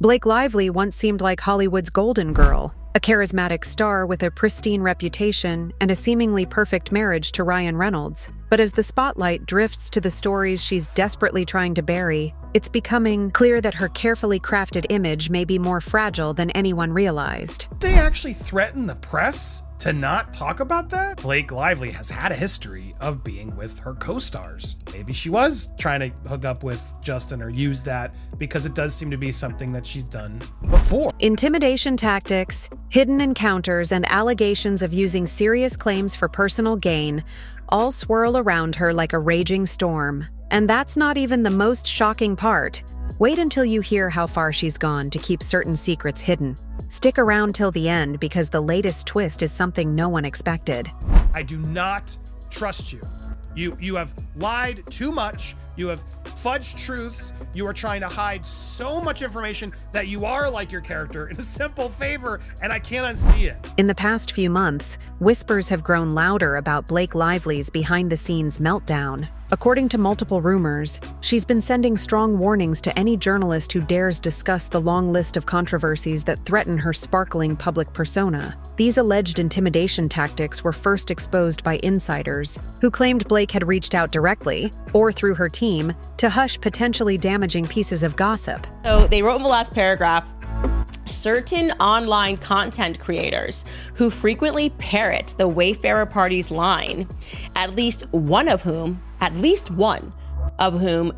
Blake Lively once seemed like Hollywood's golden girl, a charismatic star with a pristine reputation and a seemingly perfect marriage to Ryan Reynolds. But as the spotlight drifts to the stories she's desperately trying to bury, it's becoming clear that her carefully crafted image may be more fragile than anyone realized. They actually threaten the press to not talk about that? Blake Lively has had a history of being with her co-stars. Maybe she was trying to hook up with Justin or use that because it does seem to be something that she's done before. Intimidation tactics, hidden encounters, and allegations of using serious claims for personal gain all swirl around her like a raging storm. And that's not even the most shocking part. Wait until you hear how far she's gone to keep certain secrets hidden. Stick around till the end because the latest twist is something no one expected. I do not trust you. You have lied too much. You have fudged truths. You are trying to hide so much information that you are like your character in a simple favor, and I can't unsee it. In the past few months, whispers have grown louder about Blake Lively's behind-the-scenes meltdown. According to multiple rumors, she's been sending strong warnings to any journalist who dares discuss the long list of controversies that threaten her sparkling public persona. These alleged intimidation tactics were first exposed by insiders, who claimed Blake had reached out directly, or through her team, to hush potentially damaging pieces of gossip. So they wrote in the last paragraph, certain online content creators who frequently parrot the Wayfarer Party's line, at least one of whom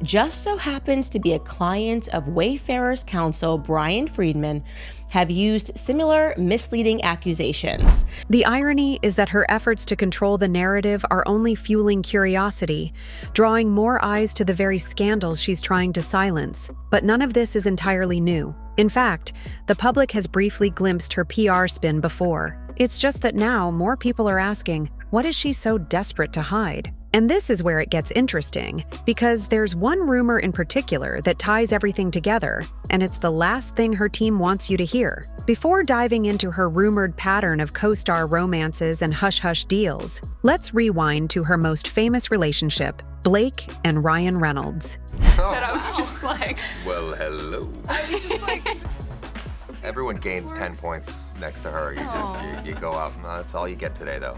just so happens to be a client of Wayfarer's counsel Brian Friedman, have used similar misleading accusations. The irony is that her efforts to control the narrative are only fueling curiosity, drawing more eyes to the very scandals she's trying to silence. But none of this is entirely new. In fact, the public has briefly glimpsed her PR spin before. It's just that now more people are asking, what is she so desperate to hide? And this is where it gets interesting, because there's one rumor in particular that ties everything together, and it's the last thing her team wants you to hear. Before diving into her rumored pattern of co-star romances and hush-hush deals, let's rewind to her most famous relationship, Blake and Ryan Reynolds. That I was just like... Well, hello. I was just like... Everyone gains 10 points next to her. You go out. No, that's all you get today, though.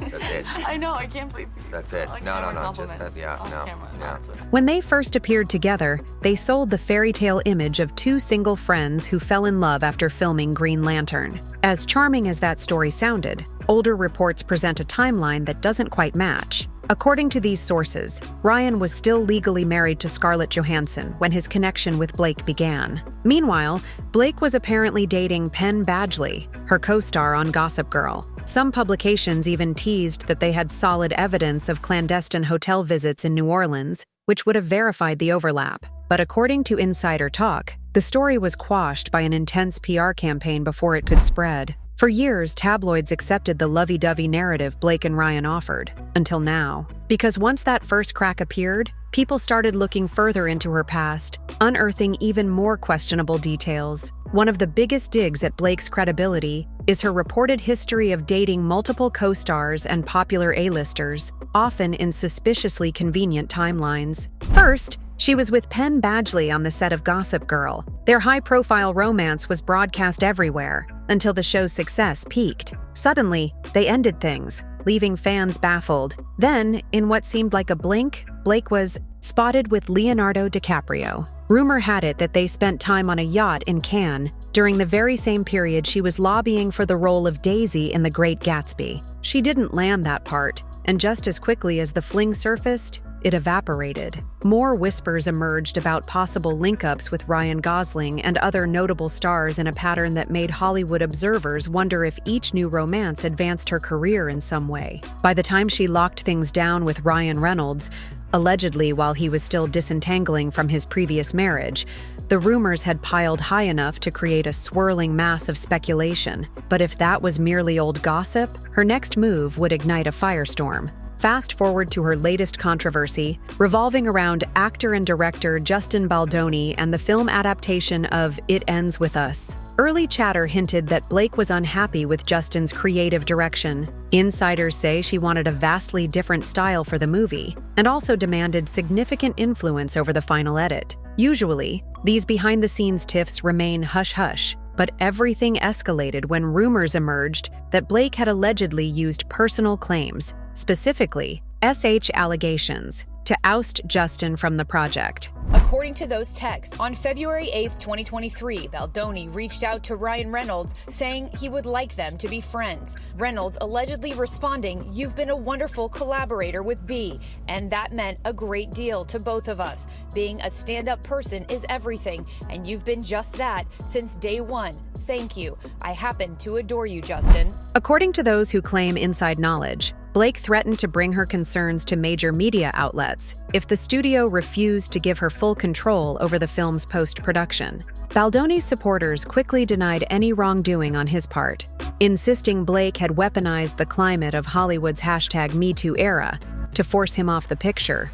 That's it. I know, I can't believe you. That's it. Like, No, camera just that. compliments Yeah, on no, camera. yeah. That's what- When they first appeared together, they sold the fairy tale image of two single friends who fell in love after filming Green Lantern. As charming as that story sounded, older reports present a timeline that doesn't quite match. According to these sources, Ryan was still legally married to Scarlett Johansson when his connection with Blake began. Meanwhile, Blake was apparently dating Penn Badgley, her co-star on Gossip Girl. Some publications even teased that they had solid evidence of clandestine hotel visits in New Orleans, which would have verified the overlap. But according to insider talk, the story was quashed by an intense PR campaign before it could spread. For years, tabloids accepted the lovey-dovey narrative Blake and Ryan offered, until now. Because once that first crack appeared, people started looking further into her past, unearthing even more questionable details. One of the biggest digs at Blake's credibility is her reported history of dating multiple co-stars and popular A-listers, often in suspiciously convenient timelines. First, she was with Penn Badgley on the set of Gossip Girl. Their high-profile romance was broadcast everywhere, until the show's success peaked. Suddenly, they ended things, leaving fans baffled. Then, in what seemed like a blink, Blake was spotted with Leonardo DiCaprio. Rumor had it that they spent time on a yacht in Cannes. During the very same period, she was lobbying for the role of Daisy in The Great Gatsby. She didn't land that part, and just as quickly as the fling surfaced, it evaporated. More whispers emerged about possible link-ups with Ryan Gosling and other notable stars in a pattern that made Hollywood observers wonder if each new romance advanced her career in some way. By the time she locked things down with Ryan Reynolds, allegedly while he was still disentangling from his previous marriage, the rumors had piled high enough to create a swirling mass of speculation. But if that was merely old gossip, her next move would ignite a firestorm. Fast forward to her latest controversy, revolving around actor and director Justin Baldoni and the film adaptation of It Ends With Us. Early chatter hinted that Blake was unhappy with Justin's creative direction. Insiders say she wanted a vastly different style for the movie, and also demanded significant influence over the final edit. Usually, These behind-the-scenes tiffs remain hush-hush, but everything escalated when rumors emerged that Blake had allegedly used personal claims, specifically SH allegations, to oust Justin from the project. According to those texts, on February 8th, 2023, Baldoni reached out to Ryan Reynolds saying he would like them to be friends. Reynolds allegedly responding, "You've been a wonderful collaborator with B, and that meant a great deal to both of us. Being a stand-up person is everything, and you've been just that since day one. Thank you. I happen to adore you, Justin." According to those who claim inside knowledge, Blake threatened to bring her concerns to major media outlets if the studio refused to give her full control over the film's post-production. Baldoni's supporters quickly denied any wrongdoing on his part, insisting Blake had weaponized the climate of Hollywood's #MeToo era to force him off the picture.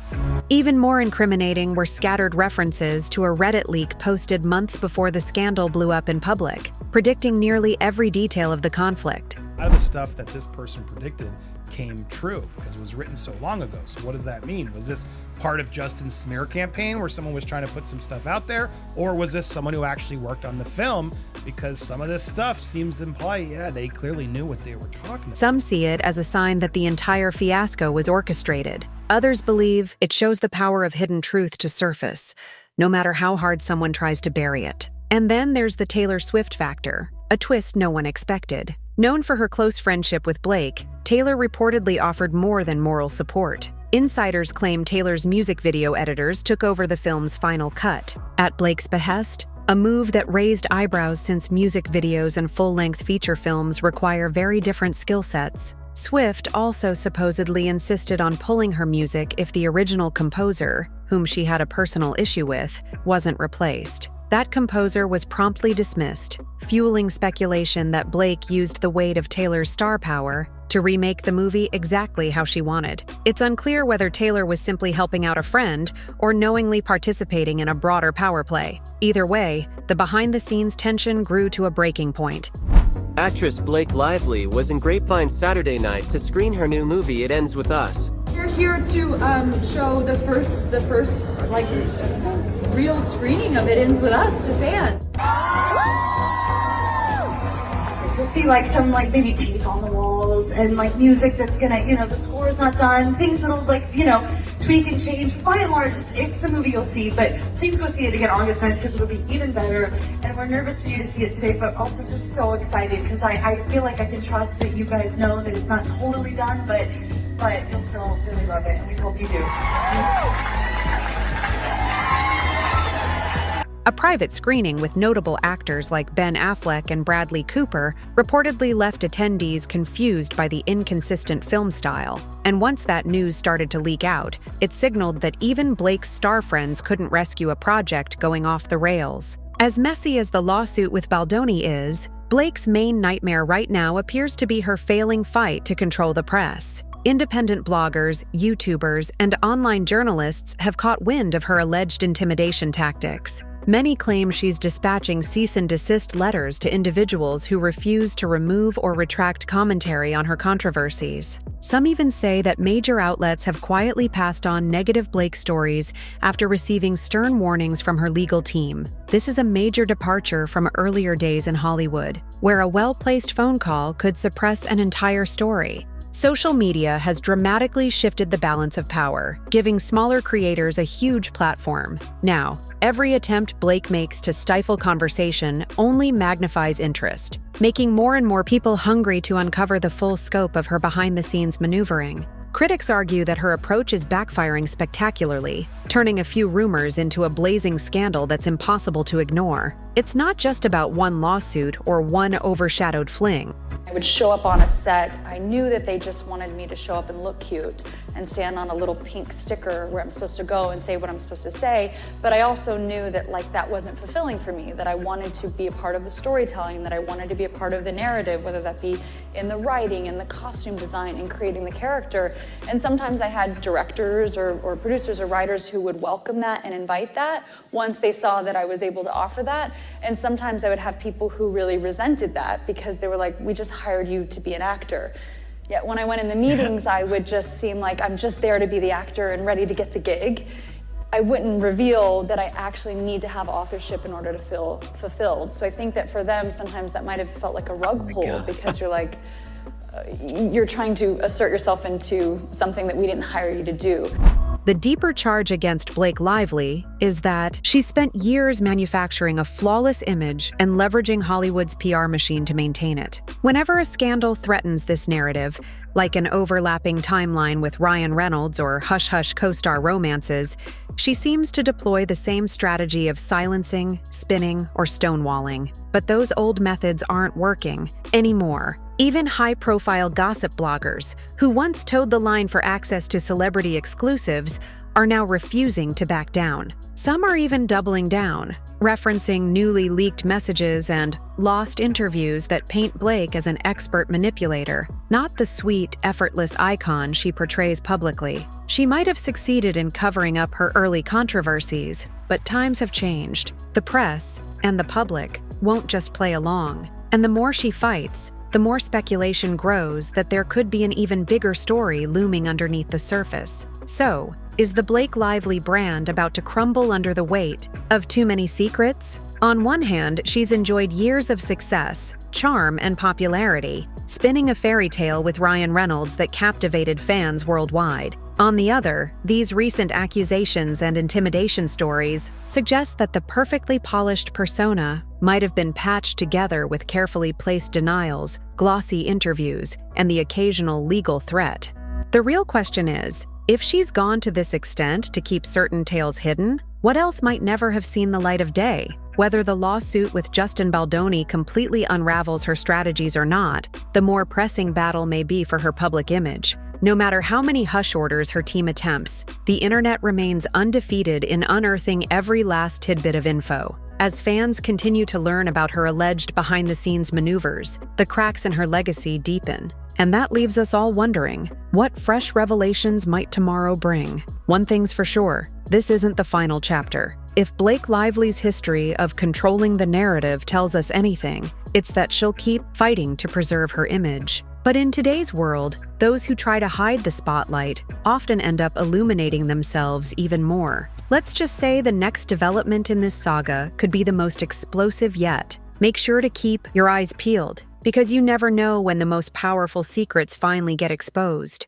Even more incriminating were scattered references to a Reddit leak posted months before the scandal blew up in public, predicting nearly every detail of the conflict. A lot of the stuff that this person predicted came true because it was written so long ago. So what does that mean? Was this part of Justin's smear campaign where someone was trying to put some stuff out there? Or was this someone who actually worked on the film? Because some of this stuff seems to imply, yeah, they clearly knew what they were talking about. Some see it as a sign that the entire fiasco was orchestrated. Others believe it shows the power of hidden truth to surface, no matter how hard someone tries to bury it. And then there's the Taylor Swift factor, a twist no one expected. Known for her close friendship with Blake, Taylor reportedly offered more than moral support. Insiders claim Taylor's music video editors took over the film's final cut, at Blake's behest, a move that raised eyebrows since music videos and full-length feature films require very different skill sets. Swift also supposedly insisted on pulling her music if the original composer, whom she had a personal issue with, wasn't replaced. That composer was promptly dismissed, fueling speculation that Blake used the weight of Taylor's star power to remake the movie exactly how she wanted. It's unclear whether Taylor was simply helping out a friend or knowingly participating in a broader power play. Either way, the behind-the-scenes tension grew to a breaking point. Actress Blake Lively was in Grapevine Saturday night to screen her new movie It Ends With Us. We're here to show the first real screening of It Ends With Us to fans. You'll see some maybe tape on the walls and music that's gonna, the score is not done, things that'll tweak and change. But by and large, it's the movie you'll see, but please go see it again August 9th because it'll be even better. And we're nervous for you to see it today, but also just so excited because I feel like I can trust that you guys know that it's not totally done, but you'll still really love it, and we hope you do. A private screening with notable actors like Ben Affleck and Bradley Cooper reportedly left attendees confused by the inconsistent film style. And once that news started to leak out, it signaled that even Blake's star friends couldn't rescue a project going off the rails. As messy as the lawsuit with Baldoni is, Blake's main nightmare right now appears to be her failing fight to control the press. Independent bloggers, YouTubers, and online journalists have caught wind of her alleged intimidation tactics. Many claim she's dispatching cease and desist letters to individuals who refuse to remove or retract commentary on her controversies. Some even say that major outlets have quietly passed on negative Blake stories after receiving stern warnings from her legal team. This is a major departure from earlier days in Hollywood, where a well-placed phone call could suppress an entire story. Social media has dramatically shifted the balance of power, giving smaller creators a huge platform. Now, every attempt Blake makes to stifle conversation only magnifies interest, making more and more people hungry to uncover the full scope of her behind-the-scenes maneuvering. Critics argue that her approach is backfiring spectacularly, turning a few rumors into a blazing scandal that's impossible to ignore. It's not just about one lawsuit or one overshadowed fling. I would show up on a set. I knew that they just wanted me to show up and look cute and stand on a little pink sticker where I'm supposed to go and say what I'm supposed to say. But I also knew that that wasn't fulfilling for me, that I wanted to be a part of the storytelling, that I wanted to be a part of the narrative, whether that be in the writing, in the costume design, in creating the character. And sometimes I had directors or producers or writers who would welcome that and invite that once they saw that I was able to offer that. And sometimes I would have people who really resented that because they were like, we just hired you to be an actor. Yet when I went in the meetings, I would just seem like I'm just there to be the actor and ready to get the gig. I wouldn't reveal that I actually need to have authorship in order to feel fulfilled. So I think that for them, sometimes that might have felt like a rug pull because you're like, you're trying to assert yourself into something that we didn't hire you to do. The deeper charge against Blake Lively is that she spent years manufacturing a flawless image and leveraging Hollywood's PR machine to maintain it. Whenever a scandal threatens this narrative, like an overlapping timeline with Ryan Reynolds or hush-hush co-star romances, she seems to deploy the same strategy of silencing, spinning, or stonewalling. But those old methods aren't working anymore. Even high-profile gossip bloggers, who once towed the line for access to celebrity exclusives, are now refusing to back down. Some are even doubling down, referencing newly leaked messages and lost interviews that paint Blake as an expert manipulator, not the sweet, effortless icon she portrays publicly. She might have succeeded in covering up her early controversies, but times have changed. The press and the public won't just play along. And the more she fights, the more speculation grows that there could be an even bigger story looming underneath the surface. So, is the Blake Lively brand about to crumble under the weight of too many secrets? On one hand, she's enjoyed years of success, charm, and popularity, spinning a fairy tale with Ryan Reynolds that captivated fans worldwide. On the other, these recent accusations and intimidation stories suggest that the perfectly polished persona might have been patched together with carefully placed denials, glossy interviews, and the occasional legal threat. The real question is, if she's gone to this extent to keep certain tales hidden, what else might never have seen the light of day? Whether the lawsuit with Justin Baldoni completely unravels her strategies or not, the more pressing battle may be for her public image. No matter how many hush orders her team attempts, the internet remains undefeated in unearthing every last tidbit of info. As fans continue to learn about her alleged behind-the-scenes maneuvers, the cracks in her legacy deepen. And that leaves us all wondering, what fresh revelations might tomorrow bring? One thing's for sure, this isn't the final chapter. If Blake Lively's history of controlling the narrative tells us anything, it's that she'll keep fighting to preserve her image. But in today's world, those who try to hide the spotlight often end up illuminating themselves even more. Let's just say the next development in this saga could be the most explosive yet. Make sure to keep your eyes peeled, because you never know when the most powerful secrets finally get exposed.